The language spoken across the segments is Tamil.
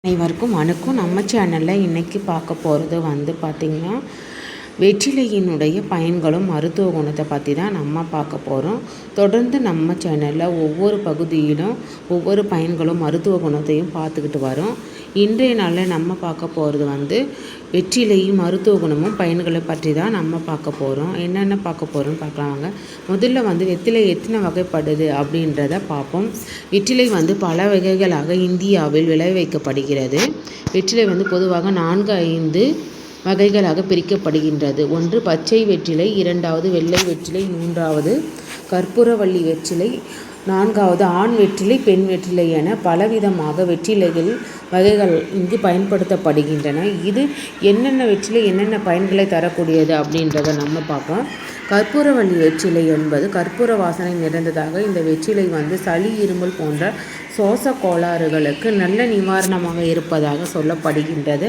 அனைவருக்கும் வணக்கம். நம்ம சேனலில் இன்றைக்கி பார்க்க போகிறது பார்த்திங்கன்னா வெற்றிலையினுடைய பயன்களும் மருத்துவ குணத்தை பற்றி தான் நம்ம பார்க்க போகிறோம். தொடர்ந்து நம்ம சேனலில் ஒவ்வொரு பகுதியிலும் ஒவ்வொரு பயன்களும் மருத்துவ குணத்தையும் பார்த்துக்கிட்டு வரோம். இன்றைய நாளில் நம்ம பார்க்க போகிறது வெற்றிலையும் மருத்துவ குணமும் பயன்களை பற்றி தான் நம்ம பார்க்க போகிறோம். என்னென்ன பார்க்க போகிறோம்னு பார்க்கலாங்க. முதல்ல வெற்றிலை எத்தனை வகைப்படுது அப்படின்றத பார்ப்போம். வெற்றிலை பல வகைகளாக இந்தியாவில் விளைவிக்கப்படுகிறது. வெற்றிலை பொதுவாக 4-5 வகைகளாக பிரிக்கப்படுகின்றது. ஒன்று பச்சை வெற்றிலை, இரண்டாவது வெள்ளை வெற்றிலை, மூன்றாவது கற்பூரவள்ளி வெற்றிலை, நான்காவது ஆண் வெற்றிலை, பெண் வெற்றிலை என பலவிதமாக வெற்றிலைகள் வகைகள் இங்கு பயன்படுத்தப்படுகின்றன. இது என்னென்ன வெற்றிலை என்னென்ன பயன்களை தரக்கூடியது அப்படின்றத நம்ம பார்ப்போம். கற்பூரவள்ளி வெற்றிலை என்பது கற்பூர வாசனை நிறைந்ததாக. இந்த வெற்றிலை சளி, இருமல் போன்ற சுவாச கோளாறுகளுக்கு நல்ல நிவாரணமாக இருப்பதாக சொல்லப்படுகின்றது.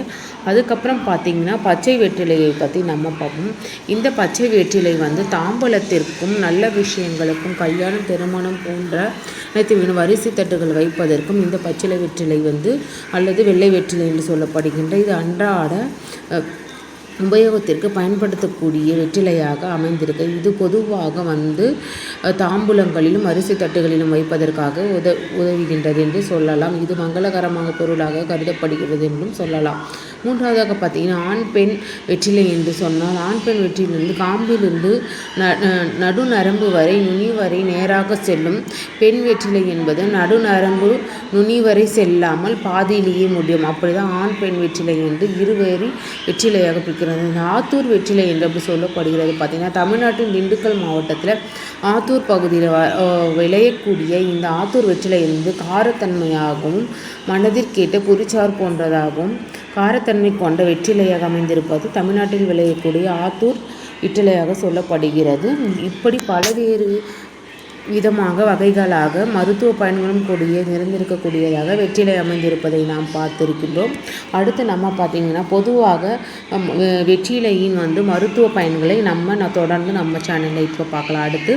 அதுக்கப்புறம் பார்த்திங்கன்னா பச்சை வெற்றிலையை பற்றி நம்ம பார்ப்போம். இந்த பச்சை வெற்றிலை தாம்பூலத்திற்கும் நல்ல விஷயங்களுக்கும் கல்யாணம், திருமணம் போன்ற அனைத்து வரிசை தட்டுகள் வைப்பதற்கும் இந்த பச்சிலை வெற்றிலை அல்லது வெள்ளை வெற்றிலை என்று சொல்லப்படுகின்ற இது அன்றாட உபயோகத்திற்கு பயன்படுத்தக்கூடிய வெற்றிலையாக அமைந்திருக்கு. இது பொதுவாக தாம்பூலங்களிலும் அரிசி தட்டுகளிலும் வைப்பதற்காக உதவுகின்றது என்று சொல்லலாம். இது மங்களகரமாக பொருளாக கருதப்படுகிறது என்றும் சொல்லலாம். மூன்றாவதாக பார்த்திங்கன்னா ஆண் பெண் வெற்றிலை என்று சொன்னால், ஆண் பெண் வெற்றிலிருந்து காம்பிலிருந்து நடுநரம்பு வரை நுனி வரை நேராக செல்லும். பெண் வெற்றிலை என்பது நடுநரம்பு நுனி வரை செல்லாமல் பாதியிலேயே முடியும். அப்படிதான் ஆண் பெண் வெற்றிலை என்று இருவேறு வெற்றிலையாக பிரிக்கிறது. ஆத்தூர் வெற்றிலை என்று அப்படி சொல்லப்படுகிறது. பார்த்திங்கன்னா தமிழ்நாட்டின் திண்டுக்கல் மாவட்டத்தில் ஆத்தூர் பகுதியில் விளையக்கூடிய இந்த ஆத்தூர் வெற்றிலை காரத்தன்மையாகவும் மனதிற்கேட்ட புரிச்சார் போன்றதாகவும் காரத்தன்மை கொண்ட வெற்றிலையாக அமைந்திருப்பது தமிழ்நாட்டில் விளையக்கூடிய ஆத்தூர் வெற்றிலையாக சொல்லப்படுகிறது. இப்படி பல்வேறு விதமாக வகைகளாக மருத்துவ பயன்களும் கூடிய நிறைந்திருக்கக்கூடியதாக வெற்றிலை அமைந்திருப்பதை நாம் பார்த்திருக்கின்றோம். அடுத்து நம்ம பார்த்திங்கன்னா பொதுவாக வெற்றிலையின் மருத்துவ பயன்களை தொடர்ந்து நம்ம சேனலில் இப்போ பார்க்கலாம். அடுத்து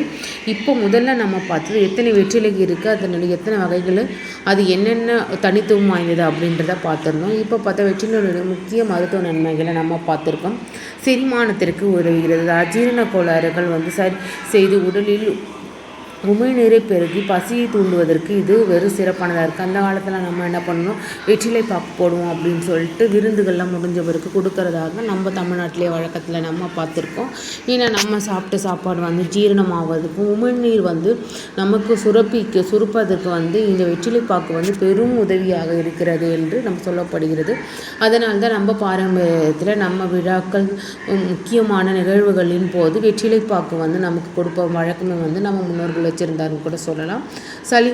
இப்போ முதல்ல நம்ம பார்த்தது எத்தனை வெற்றிலை இருக்குது, அதனுடைய எத்தனை வகைகள், அது என்னென்ன தனித்துவம் வாய்ந்தது அப்படின்றத பார்த்துருந்தோம். இப்போ பார்த்தா வெற்றிலையுடைய முக்கிய மருத்துவ நன்மைகளை நம்ம பார்த்துருக்கோம். செரிமானத்திற்கு உதவுகிறது. அஜீரண கோளாறுகள் சரி செய்து உடலில் உமிழ்நீரை பெருகி பசியை தூண்டுவதற்கு இது வெறும் சிறப்பானதாக இருக்குது. அந்த காலத்தில் நம்ம என்ன பண்ணணும், வெற்றிலை பாக்கு போடுவோம் அப்படின்னு சொல்லிட்டு விருந்துகள்லாம் முடிஞ்ச பிறகு கொடுக்கறதாக நம்ம தமிழ்நாட்டிலே வழக்கத்தில் நம்ம பார்த்துருக்கோம். ஏன்னா நம்ம சாப்பிட்ட சாப்பாடு ஜீரணமாவதுக்கும் உமிழ்நீர் நமக்கு சுரப்பதற்கு இந்த வெற்றிலை பாக்கு பெரும் உதவியாக இருக்கிறது என்று நம்ம சொல்லப்படுகிறது. அதனால தான் நம்ம பாரம்பரியத்தில் நம்ம விழாக்கள் முக்கியமான நிகழ்வுகளின் போது வெற்றிலை பாக்கு நமக்கு கொடுப்ப வழக்கமே நம்ம முன்னோர்கள் வச்சிருந்தாருன்னு கூட சொல்லலாம். சளி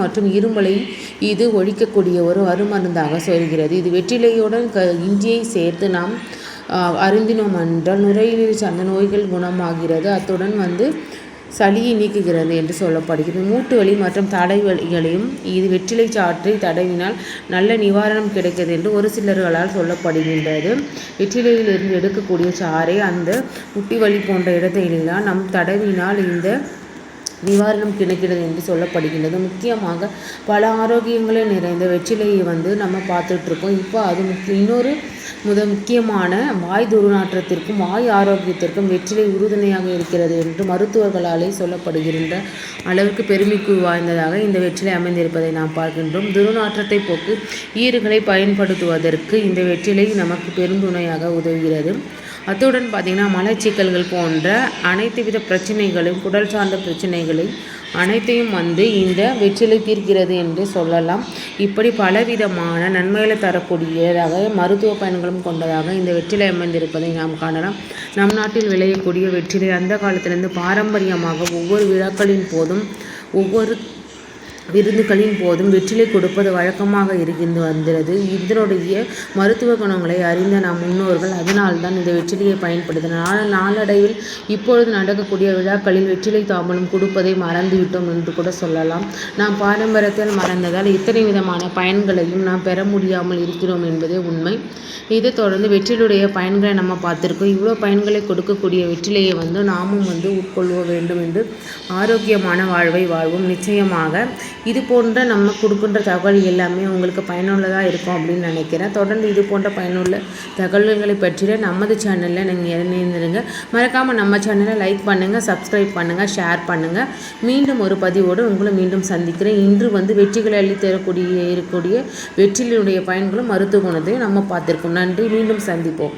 மற்றும் இருமலை இது ஒழிக்கக்கூடிய ஒரு அருமருந்தாக சொல்கிறது. இது வெற்றிலையுடன் இஞ்சியை சேர்த்து நாம் அருந்தினோம் என்றால் நுரையீரல் சார்ந்த நோய்கள் குணமாகிறது. அத்துடன் சளியை நீக்குகிறது என்று சொல்லப்படுகிறது. மூட்டு வலி மற்றும் தடைவலிகளையும் இது வெற்றிலை சாற்றை தடவினால் நல்ல நிவாரணம் கிடைக்கிறது என்று ஒரு சிலர்களால் சொல்லப்படுகின்றது. வெற்றிலையிலிருந்து எடுக்கக்கூடிய சாறை அந்த முட்டி வலி போன்ற இடத்திலெல்லாம் நம் தடவினால் இந்த நிவாரணம் கிடைக்கிறது என்று சொல்லப்படுகின்றது. முக்கியமாக பல ஆரோக்கியங்களை நிறைந்த வெற்றிலையை நம்ம பார்த்துட்ருக்கோம். இப்போ அது இன்னொரு முக்கியமான வாய் துர்நாற்றத்திற்கும் வாய் ஆரோக்கியத்திற்கும் வெற்றிலை உறுதுணையாக இருக்கிறது என்று மருத்துவர்களாலே சொல்லப்படுகின்ற அளவுக்கு பெருமைக்கு வாய்ந்ததாக இந்த வெற்றிலை அமைந்திருப்பதை நாம் பார்க்கின்றோம். துர்நாற்றத்தை போக்கு ஈறுகளை பயன்படுத்துவதற்கு இந்த வெற்றிலை நமக்கு பெருந்துணையாக உதவுகிறது. அத்துடன் பார்த்திங்கன்னா மலச்சிக்கல்கள் போன்ற அனைத்து வித பிரச்சனைகளும் குடல் சார்ந்த பிரச்சனைகளை அனைத்தையும் இந்த வெற்றிலை தீர்க்கிறது என்று சொல்லலாம். இப்படி பலவிதமான நன்மைகளை தரக்கூடியதாக மருத்துவ பயன்களும் கொண்டதாக இந்த வெற்றிலை அமைந்திருப்பதை நாம் காணலாம். நம் நாட்டில் விளையக்கூடிய வெற்றிலை அந்த காலத்திலிருந்து பாரம்பரியமாக ஒவ்வொரு விழாக்களின் போதும் ஒவ்வொரு விருந்துகளின் போதும் வெற்றிலை கொடுப்பது வழக்கமாக இருந்து வந்தது. இதனுடைய மருத்துவ குணங்களை அறிந்த நம் முன்னோர்கள் அதனால்தான் இந்த வெற்றிலையை பயன்படுத்தினார். நாளடைவில் இப்பொழுது நடக்கக்கூடிய விழாக்களில் வெற்றிலை தாம்பூலம் கொடுப்பதை மறந்துவிட்டோம் என்று கூட சொல்லலாம். நாம் பாரம்பரியத்தில் மறந்ததால் இத்தனை விதமான பயன்களையும் நாம் பெற முடியாமல் இருக்கிறோம் என்பதே உண்மை. இதை தொடர்ந்து வெற்றிலையுடைய பயன்களை நம்ம பார்த்துருக்கோம். இவ்வளோ பயன்களை கொடுக்கக்கூடிய வெற்றிலையை நாமும் உட்கொள்ள வேண்டும் என்று ஆரோக்கியமான வாழ்வை வாழ்வோம். நிச்சயமாக இது போன்ற நம்ம கொடுக்கின்ற தகவல் எல்லாமே உங்களுக்கு பயனுள்ளதாக இருக்கும் அப்படின்னு நினைக்கிறேன். தொடர்ந்து இது போன்ற பயனுள்ள தகவல்களை பற்றிய நமது சேனலில் நீங்கள் இணைந்திருங்க. மறக்காமல் நம்ம சேனலை லைக் பண்ணுங்கள், சப்ஸ்கிரைப் பண்ணுங்கள், ஷேர் பண்ணுங்கள். மீண்டும் ஒரு பதிவோடு உங்களை மீண்டும் சந்திக்கிறேன். இன்று வெற்றிகளை இருக்கக்கூடிய வெற்றிலினுடைய பயன்களும் மருத்துவ குணத்தையும் நம்ம பார்த்திருக்கோம். நன்றி. மீண்டும் சந்திப்போம்.